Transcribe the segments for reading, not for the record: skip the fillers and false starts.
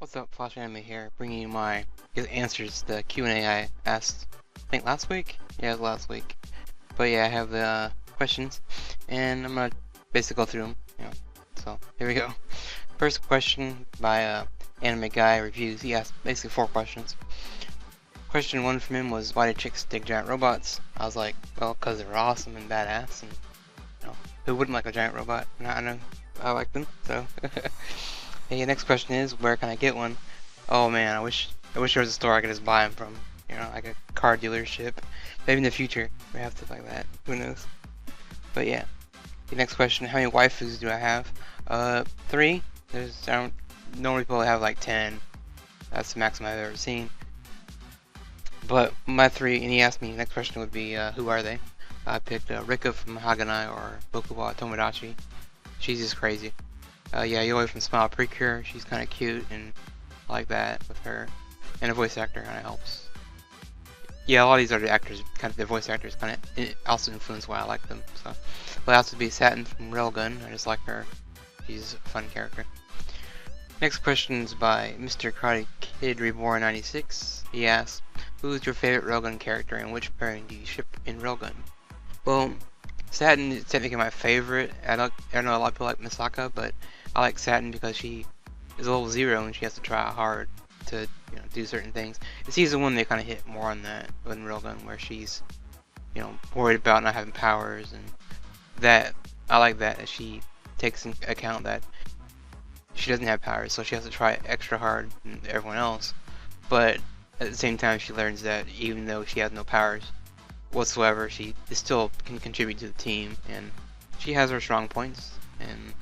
What's up, Flash Anime here, bringing you my answers to the Q&A I asked, I think last week? Yeah, it was last week. But yeah, I have the questions, and I'm gonna basically go through them, So, here we go. First question by Anime Guy Reviews. He asked basically 4 questions. Question 1 from him was, why do chicks dig giant robots? I was like, well, because they're awesome and badass, and, who wouldn't like a giant robot? I know I like them, so... Hey, next question is, where can I get one? Oh man, I wish there was a store I could just buy them from. Like a car dealership. Maybe in the future we have stuff like that. Who knows? But yeah. The next question, how many waifus do I have? 3. Normally people have like 10. That's the maximum I've ever seen. But my 3, and he asked me, next question would be, who are they? I picked Rika from Haganai or Bokuwa Tomodachi. She's just crazy. Yeah, Yoi from Smile Precure, she's kind of cute and I like that with her. And the voice actor kind of helps. Yeah, a lot of these are the actors, the voice actors kind of also influence why I like them. So, last would be Satin from Railgun, I just like her. She's a fun character. Next question is by Mr. Karate Kid Reborn 96. He asks, who's your favorite Railgun character and which pairing do you ship in Railgun? Well, Satin is technically my favorite. I know a lot of people like Misaka, but I like Satin because she is level 0 and she has to try hard to do certain things. In season 1 they kind of hit more on that in Railgun, where she's worried about not having powers, and that I like that she takes into account that she doesn't have powers, so she has to try extra hard than everyone else. But at the same time, she learns that even though she has no powers whatsoever, she still can contribute to the team, and she has her strong points. And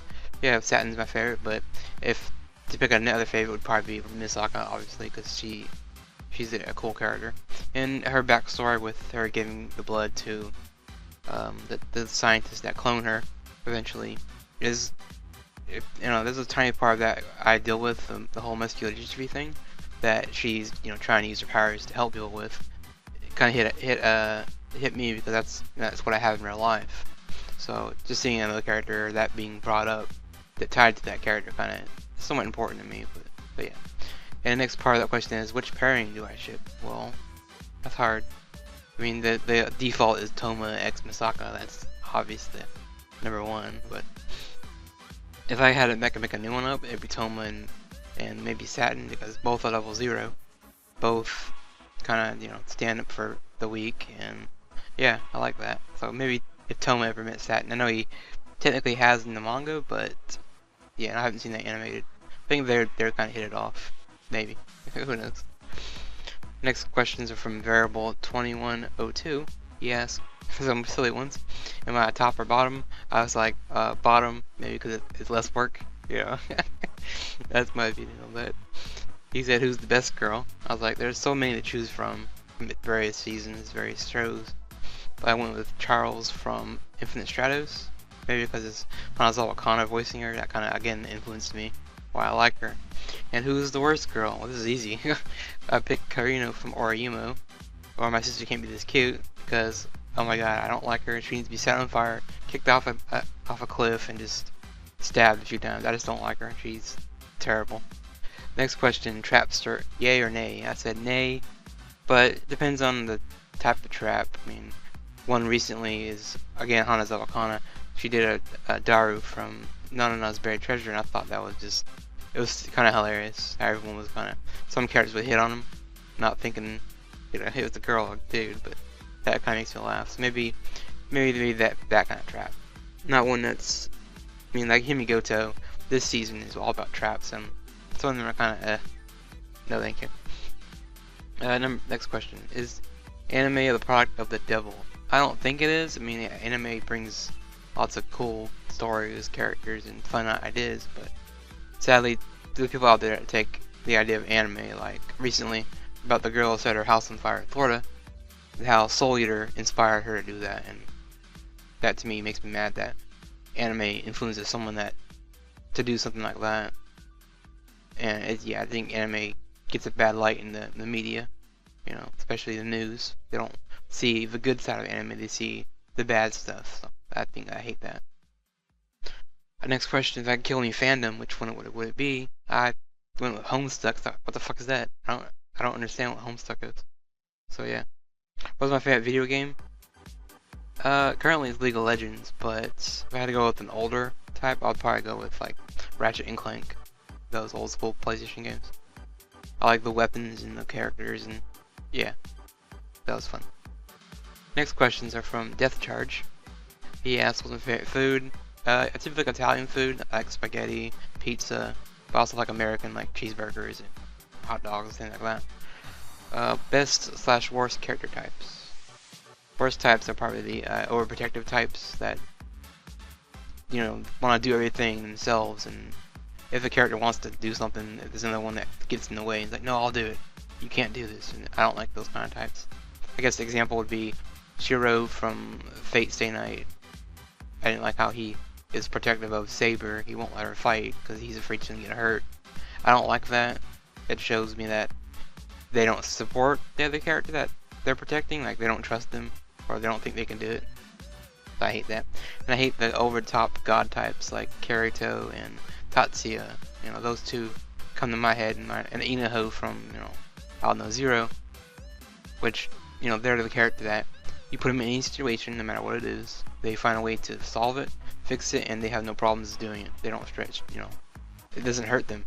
yeah, Satin's my favorite, but if to pick another favorite would probably be Misaka, obviously, because she's a cool character, and her backstory with her giving the blood to the scientist that cloned her eventually is, there's a tiny part of that I deal with, the whole muscular dystrophy thing that she's trying to use her powers to help people with. It kind of hit me because that's what I have in real life. So just seeing another character, that being brought up, that tied to that character, kind of somewhat important to me. But yeah. And the next part of that question is, which pairing do I ship? Well, that's hard. I mean, the default is Toma x Misaka. That's obviously number 1. But if I had to make a new one up, it'd be Toma and maybe Satin, because both are level 0. Both kind of stand up for the weak, and yeah, I like that. So maybe if Toma ever met Satin, I know he technically has in the manga, but yeah, I haven't seen that animated. I think they're kind of hit it off, maybe. Who knows? Next questions are from Variable 2102. He asks some silly ones. Am I top or bottom? I was like, bottom, maybe because it's less work. That's my opinion on that. He said, who's the best girl? I was like, there's so many to choose from various seasons, various shows. But I went with Charles from Infinite Stratos. Maybe because it's Hanazawa Kana voicing her, that kind of, again, influenced me, why I like her. And who's the worst girl? Well, this is easy. I picked Karino from Orayumo, or My Sister Can't Be This Cute, because, oh my god, I don't like her. She needs to be set on fire, kicked off a cliff, and just stabbed a few times. I just don't like her. She's terrible. Next question, Trapster, yay or nay? I said nay, but it depends on the type of trap. I mean, one recently is, again, Hanazawa Kana. She did a Daru from Nanana's Buried Treasure, and I thought that was just, it was kind of hilarious. Everyone was kind of, some characters would hit on him, not thinking, it was a girl or a dude, but that kind of makes me laugh. So maybe that kind of trap. Not one that's, I mean, like Himigoto, this season is all about traps, and some of them are kind of, no thank you. Next question, is anime the product of the devil? I don't think it is. I mean, anime brings lots of cool stories, characters, and fun ideas, but sadly, there are people out there that take the idea of anime, like recently, about the girl who set her house on fire in Florida, how Soul Eater inspired her to do that, and that to me makes me mad that anime influences someone to do something like that. And yeah, I think anime gets a bad light in the media, especially the news. They don't see the good side of anime, they see the bad stuff. So I hate that. Next question, if I could kill any fandom, which one would it be? I went with Homestuck. Thought, what the fuck is that? I don't understand what Homestuck is. So yeah. What was my favorite video game? Currently it's League of Legends, but if I had to go with an older type, I'd probably go with like Ratchet and Clank, those old school PlayStation games. I like the weapons and the characters, and yeah, that was fun. Next questions are from Death Charge. He asked what's my favorite food. I typically like Italian food, I like spaghetti, pizza, but also like American, like cheeseburgers and hot dogs, things like that. Best / worst character types. Worst types are probably the overprotective types that, you know, want to do everything themselves, and if a character wants to do something, there's another one that gets in the way. He's like, no, I'll do it. You can't do this. And I don't like those kind of types. I guess the example would be Shiro from Fate Stay Night. I didn't like how he is protective of Saber. He won't let her fight because he's afraid she's gonna get hurt. I don't like that. It shows me that they don't support the other character that they're protecting. Like, they don't trust them, or they don't think they can do it. So I hate that. And I hate the over-the-top god types like Kirito and Tatsuya. You know, those two come to my head, and Inaho from, you know, I don't know, Zero, which, you know, they're the character that you put them in any situation, no matter what it is, they find a way to solve it, fix it, and they have no problems doing it. They don't stretch, you know, it doesn't hurt them.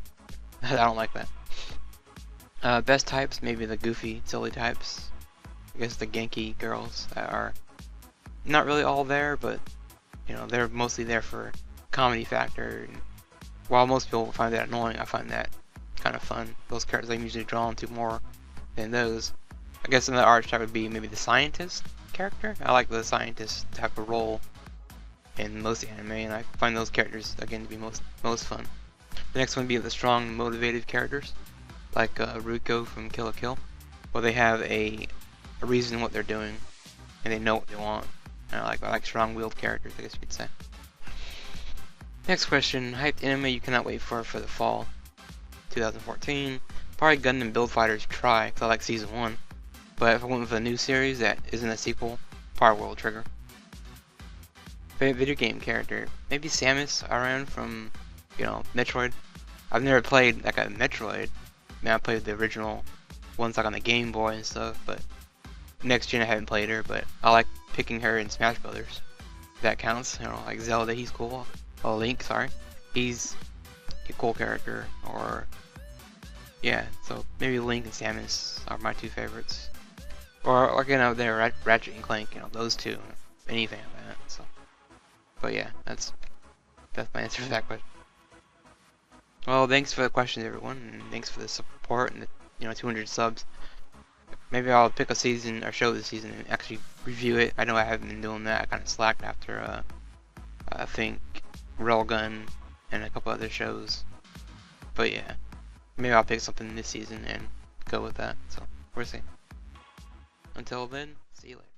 I don't like that. Best types, maybe the goofy, silly types. I guess the Genki girls that are not really all there, but, you know, they're mostly there for comedy factor. And while most people find that annoying, I find that kind of fun. Those characters I'm usually drawn to more than those. I guess another archetype would be maybe the scientist character. I like the scientist type of role in most anime, and I find those characters again to be most fun. The next one would be the strong, motivated characters, like Ruko from Kill la Kill, where they have a reason what they're doing, and they know what they want. And I like strong-willed characters, I guess you could say. Next question: hyped anime you cannot wait for the fall 2014. Probably Gundam Build Fighters Try, because I like season 1. But if I went with a new series that isn't a sequel, probably World Trigger. Favorite video game character? Maybe Samus Aran from, you know, Metroid. I've never played like a Metroid. I mean, I played the original ones like on the Game Boy and stuff, but next gen I haven't played her, but I like picking her in Smash Brothers. If that counts, you know, like Zelda, he's cool. Oh, Link, sorry. He's a cool character, or yeah, so maybe Link and Samus are my two favorites. Or again, out there, Ratchet and Clank, you know, those two. Anything like that. So, but yeah, that's my answer to that question. Well, thanks for the questions, everyone, and thanks for the support and the, you know, 200 subs. Maybe I'll pick a season or show this season and actually review it. I know I haven't been doing that. I kind of slacked after I think Railgun and a couple other shows. But yeah, maybe I'll pick something this season and go with that. So we'll see. Until then, see you later.